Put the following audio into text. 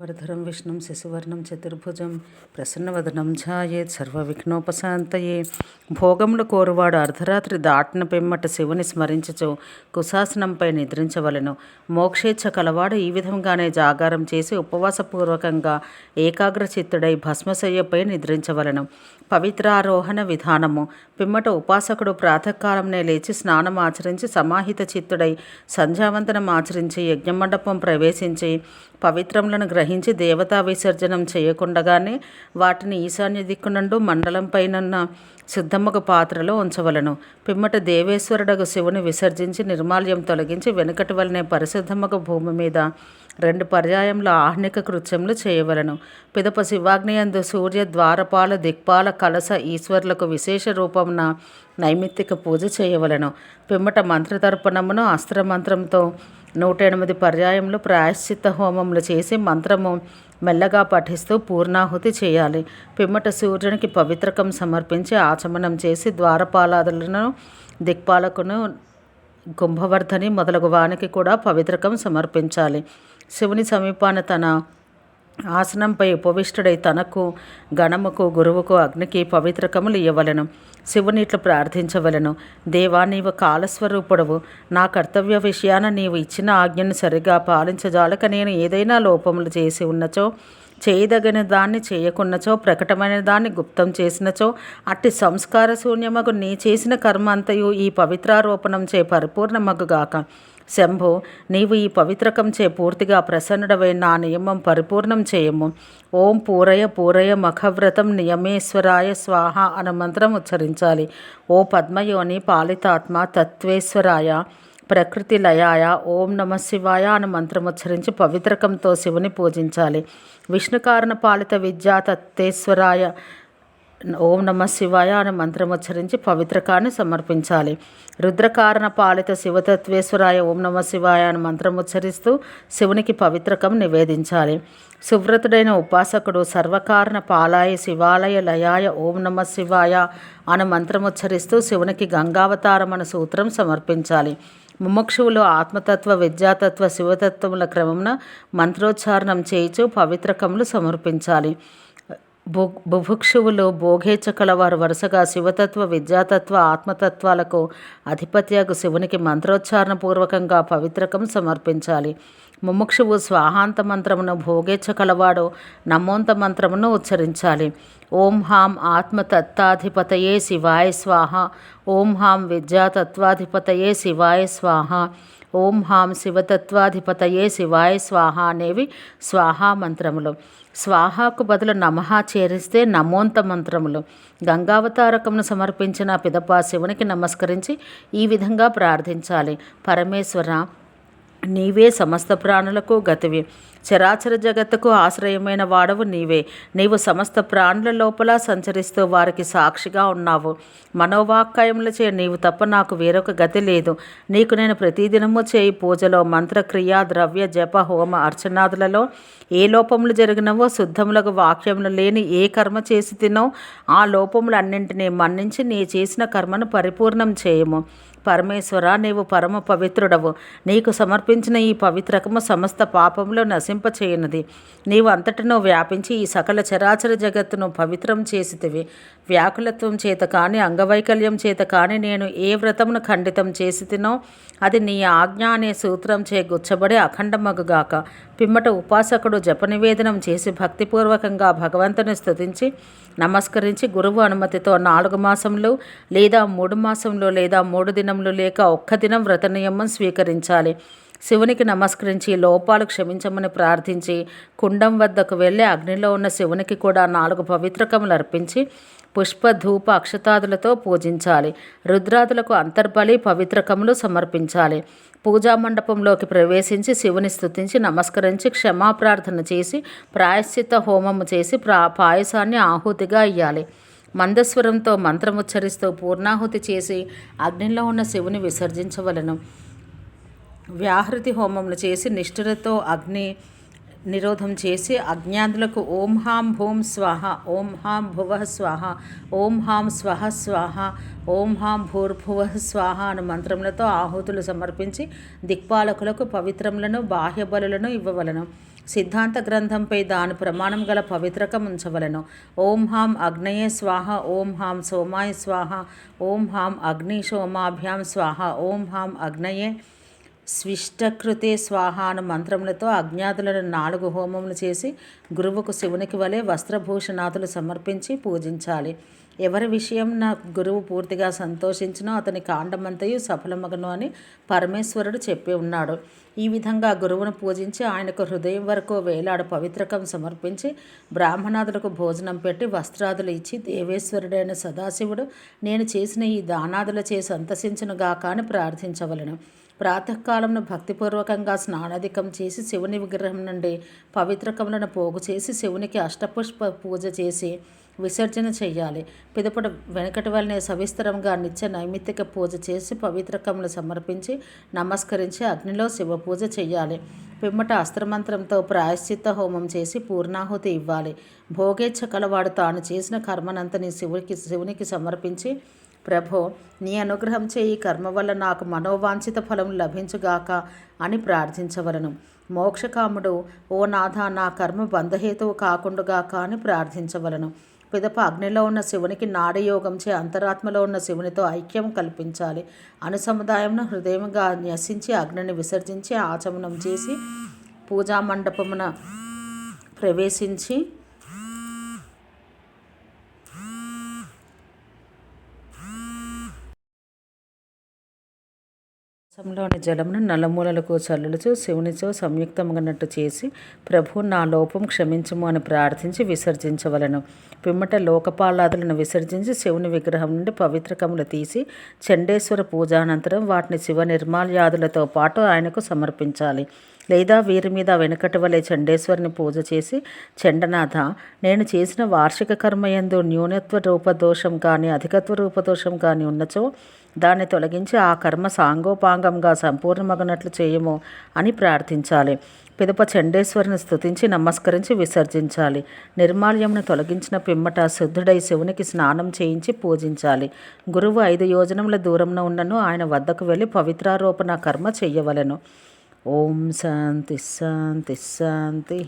వరధరం విష్ణుం శశివర్ణం చతుర్భుజం ప్రసన్నవదనం ఛాయేత్ సర్వవిఘ్నోపశాంతయే. భోగములు కోరువాడు అర్ధరాత్రి దాటిన పిమ్మట శివుని స్మరించుచు కుశాసనంపై నిద్రించవలెను. మోక్షేచ్ఛ కలవాడు ఈ విధంగానే జాగారం చేసి ఉపవాసపూర్వకంగా ఏకాగ్రచిత్తుడై భస్మశయ్యపై నిద్రించవలెను. పవిత్రారోహణ విధానము. పిమ్మట ఉపాసకుడు ప్రాతకాలంనే లేచి స్నానం ఆచరించి సమాహిత చిత్తుడై సంధ్యావందనం ఆచరించి యజ్ఞమండపం ప్రవేశించి పవిత్రములను గ్రహించి దేవతా విసర్జనం చేయకుండగానే వాటిని ఈశాన్య దిక్కునందు మండలం పైనున్న శుద్ధముగ పాత్రలో ఉంచవలను. పిమ్మట దేవేశ్వరుడగు శివుని విసర్జించి నిర్మాల్యం తొలగించి వెనుకటి వలనే పరిశుద్ధముగ భూమి మీద 2 పర్యాయముల ఆహ్నిక కృత్యములు చేయవలను. పిదప శివాగ్నియందు సూర్య ద్వారపాల దిక్పాల కలస ఈశ్వరులకు విశేష రూపమున నైమిత్తిక పూజ చేయవలను. పిమ్మట మంత్రతర్పణమును అస్త్రమంత్రంతో 108 పర్యాయములు ప్రాయశ్చిత్త హోమములు చేసి మంత్రము మెల్లగా పఠిస్తూ పూర్ణాహుతి చేయాలి. పిమ్మట సూర్యునికి పవిత్రకం సమర్పించి ఆచమనం చేసి ద్వారపాలాదులను దిక్పాలకును కుంభవర్ధని మొదలగు వానికి కూడా పవిత్రకం సమర్పించాలి. శివుని సమీపాన తన ఆసనంపై ఉపవిష్టుడై తనకు గణముకు గురువుకు అగ్నికి పవిత్రకములు ఇయ్యవలెను. శివుని ఇట్లు ప్రార్థించవలెను. దేవా, నీవు కాలస్వరూపుడవు. నా కర్తవ్య విషయాన నీవు ఇచ్చిన ఆజ్ఞను సరిగా పాలించజాలక నేను ఏదైనా లోపములు చేసి ఉన్నచో, చేయదగిన దాన్ని చేయకున్నచో, ప్రకటమైన దాన్ని గుప్తం చేసినచో అట్టి సంస్కార శూన్యమగు నీ చేసిన కర్మ అంతయు ఈ పవిత్రారోపణం చే పరిపూర్ణమగుగాక. శంభో, నీవు ఈ పవిత్రకంచే పూర్తిగా ప్రసన్నుడవై నా నియమం పరిపూర్ణం చేయము. ఓం పూరయ పూరయ మఖవ్రతం నియమేశ్వరాయ స్వాహ అన్న మంత్రం ఉచ్చరించాలి. ఓ పద్మయోని పాలితాత్మ తత్వేశ్వరాయ ప్రకృతి లయాయ ఓం నమ శివాయ అన్న మంత్రం ఉచ్చరించి పవిత్రకంతో శివుని పూజించాలి. విష్ణుకారణ పాలిత విద్యా తత్తేశ్వరాయ ఓం నమ శివాయ అనే మంత్రం ఉచ్చరించి పవిత్రకాన్ని సమర్పించాలి. రుద్రకారణ పాలిత శివతత్వేశ్వరాయ ఓం నమ శివాయ అని మంత్రం ఉచ్చరిస్తూ శివునికి పవిత్రకం నివేదించాలి. సువ్రతుడైన ఉపాసకుడు సర్వకారణ పాలాయ శివాలయ లయాయ ఓం నమ శివాయ అనే మంత్రం ఉచ్చరిస్తూ శివునికి గంగావతారం అనే సూత్రం సమర్పించాలి. ముముక్షువులు ఆత్మతత్వ విద్యాతత్వ శివతత్వముల క్రమమున మంత్రోచ్చారణం చేయుచు పవిత్రకములు సమర్పించాలి. బుభుక్షువులు భోగేచ్ఛ కలవారు వరుసగా శివతత్వ విద్యాతత్వ ఆత్మతత్వాలకు అధిపత్యకు శివునికి మంత్రోచ్చారణ పూర్వకంగా పవిత్రకం సమర్పించాలి. ముముక్షువు స్వాహాంత మంత్రమును, భోగేచ్ఛ కలవాడు నమోంత మంత్రమును ఉచ్చరించాలి. ఓం హాం ఆత్మతత్వాధిపతయే శివాయ స్వాహ. ఓం హాం విద్యాతత్వాధిపతయే శివాయ స్వాహ. ఓం హాం శివతత్వాధిపతయే శివాయ స్వాహ అనేవి స్వాహా మంత్రములు. స్వాహాకు బదులు నమః చేరిస్తే నమోంత మంత్రములు. గంగావతారకమును సమర్పించిన పిదప శివునికి నమస్కరించి ఈ విధంగా ప్రార్థించాలి. పరమేశ్వర, నీవే సమస్త ప్రాణులకు గతివి. చరాచర జగత్తుకు ఆశ్రయమైన వాడవు నీవే. నీవు సమస్త ప్రాణుల లోపల సంచరిస్తూ వారికి సాక్షిగా ఉన్నావు. మనోవాక్కాయములచే నీవు తప్ప నాకు వేరొక గతి లేదు. నీకు నేను ప్రతిదినము చేయి పూజలో మంత్రక్రియ ద్రవ్య జప హోమ అర్చనాదులలో ఏ లోపములు జరిగినవో, శుద్ధములకు వాక్యములు లేని ఏ కర్మ చేసి తినో ఆ లోపములన్నింటినీ మన్నించి నీ చేసిన కర్మను పరిపూర్ణం చేయము. పరమేశ్వర, నీవు పరమ పవిత్రుడవు. నీకు సమర్పించిన ఈ పవిత్రకము సమస్త పాపములు నశింపచేయనది. నీవు అంతటను వ్యాపించి ఈ సకల చరాచర జగత్తును పవిత్రం చేసితివి. వ్యాకులత్వం చేత కానీ అంగవైకల్యం చేత కానీ నేను ఏ వ్రతమును ఖండితం చేసి తినో అది నీ ఆజ్ఞ అనే సూత్రం చే గుచ్చబడి అఖండమగుగాక. పిమ్మట ఉపాసకుడు జప నివేదనం చేసి భక్తిపూర్వకంగా భగవంతుని స్తుతించి నమస్కరించి గురువు అనుమతితో 4 మాసములు లేదా 3 మాసములు లేదా 3 దినములు లేక 1 దినం వ్రత నియమం స్వీకరించాలి. శివునికి నమస్కరించి లోపాలు క్షమించమని ప్రార్థించి కుండం వద్దకు వెళ్ళి అగ్నిలో ఉన్న శివునికి కూడా 4 పవిత్రకములు అర్పించి పుష్ప ధూప అక్షతాదులతో పూజించాలి. రుద్రాదులకు అంతర్బలి పవిత్రకములు సమర్పించాలి. పూజా మండపంలోకి ప్రవేశించి శివుని స్తుతించి నమస్కరించి క్షమాప్రార్థన చేసి ప్రాయశ్చిత్త హోమము చేసి పాయసాన్ని ఆహుతిగా ఇయ్యాలి. మందస్వరంతో మంత్రముచ్చరిస్తూ పూర్ణాహుతి చేసి అగ్నిలో ఉన్న శివుని విసర్జించవలను. వ్యాహృతి హోమములు చేసి నిష్ఠురతో అగ్ని నిరోధం చేసి అజ్ఞానులకు ఓం హాం భూం స్వాహ, ఓం హాం భువః స్వాహ, ఓం హాం స్వహ స్వాహ, ఓం హాం భూర్భువః స్వాహ అను మంత్రములతో ఆహుతులు సమర్పించి దిక్పాలకులకు పవిత్రములను బాహ్య బలులను ఇవ్వవలను. సిద్ధాంత గ్రంథంపై దాని ప్రమాణం గల పవిత్రకం ఉంచవలను. ఓం హాం అగ్నయే స్వాహ, ఓం హాం సోమాయ స్వాహ, ఓం హాం అగ్ని సోమాభ్యాం స్వాహ, ఓం హాం అగ్నయే స్విష్టకృతే స్వాహ అను మంత్రములతో అజ్ఞాతులను 4 హోమములు చేసి గురువుకు శివునికి వలె వస్త్రభూషణాదులు సమర్పించి పూజించాలి. ఎవరి విషయం నా గురువు పూర్తిగా సంతోషించినో అతని కాండమంతయు సఫలమగను అని పరమేశ్వరుడు చెప్పి ఉన్నాడు. ఈ విధంగా గురువును పూజించి ఆయనకు హృదయం వరకు వేలాడు పవిత్రకం సమర్పించి బ్రాహ్మణాదులకు భోజనం పెట్టి వస్త్రాదులు ఇచ్చి దేవేశ్వరుడైన సదాశివుడు నేను చేసిన ఈ దానాదులచే సంతసించునుగాక అని ప్రార్థించవలను. ప్రాతకాలంలో భక్తిపూర్వకంగా స్నానాధికం చేసి శివుని విగ్రహం నుండి పవిత్రకములను పోగు చేసి శివునికి అష్టపుష్ప పూజ చేసి విసర్జన చేయాలి. పిదపడ వెనకటి వల్లనే సవిస్తరంగా నిత్య నైమిత్తిక పూజ చేసి పవిత్రకములు సమర్పించి నమస్కరించి అగ్నిలో శివ పూజ చేయాలి. పిమ్మట అస్త్రమంత్రంతో ప్రాయశ్చిత్త హోమం చేసి పూర్ణాహుతి ఇవ్వాలి. భోగేచ్ఛ కలవాడు తాను చేసిన కర్మనంతని శివునికి సమర్పించి ప్రభో నీ అనుగ్రహం చేయి కర్మ వల్ల నాకు మనోవాంఛిత ఫలం లభించుగాక అని ప్రార్థించవలను. మోక్షకాముడు ఓ నాథ నా కర్మ బంధహేతువు కాకుండుగాక అని ప్రార్థించవలను. పిదప అగ్నిలో ఉన్న శివునికి నాడయోగంచే అంతరాత్మలో ఉన్న శివునితో ఐక్యం కల్పించాలి. అనుసముదాయంను హృదయముగా న్యసించి అగ్నిని విసర్జించి ఆచమనం చేసి పూజా మండపమున ప్రవేశించి లోని జలమును నలుమూలలకు చల్లుచు శివునితో సంయుక్తమగినట్టు చేసి ప్రభు నా లోపం క్షమించుము అని ప్రార్థించి విసర్జించవలను. పిమ్మట లోకపాలాదులను విసర్జించి శివుని విగ్రహం నుండి పవిత్రకములు తీసి చండేశ్వర పూజానంతరం వాటిని శివ నిర్మాల్యాదులతో పాటు ఆయనకు సమర్పించాలి. లేదా వీరి మీద వెనుకటి వలె చండేశ్వరిని పూజ చేసి చండనాథ నేను చేసిన వార్షిక కర్మయందు న్యూనత్వ రూపదోషం కానీ అధికత్వ రూపదోషం కానీ ఉన్నచో దాన్ని తొలగించి ఆ కర్మ సాంగోపాంగంగా సంపూర్ణమగనట్లు చేయము అని ప్రార్థించాలి. పిదప చండేశ్వరిని స్తుతించి నమస్కరించి విసర్జించాలి. నిర్మాల్యమును తొలగించిన పిమ్మట శుద్ధుడై శివునికి స్నానం చేయించి పూజించాలి. గురువు 5 యోజనముల దూరంలో ఉన్నను ఆయన వద్దకు వెళ్ళి పవిత్రారోపణ కర్మ చెయ్యవలెను. ఓం శాంతి శాంతి శాంతి.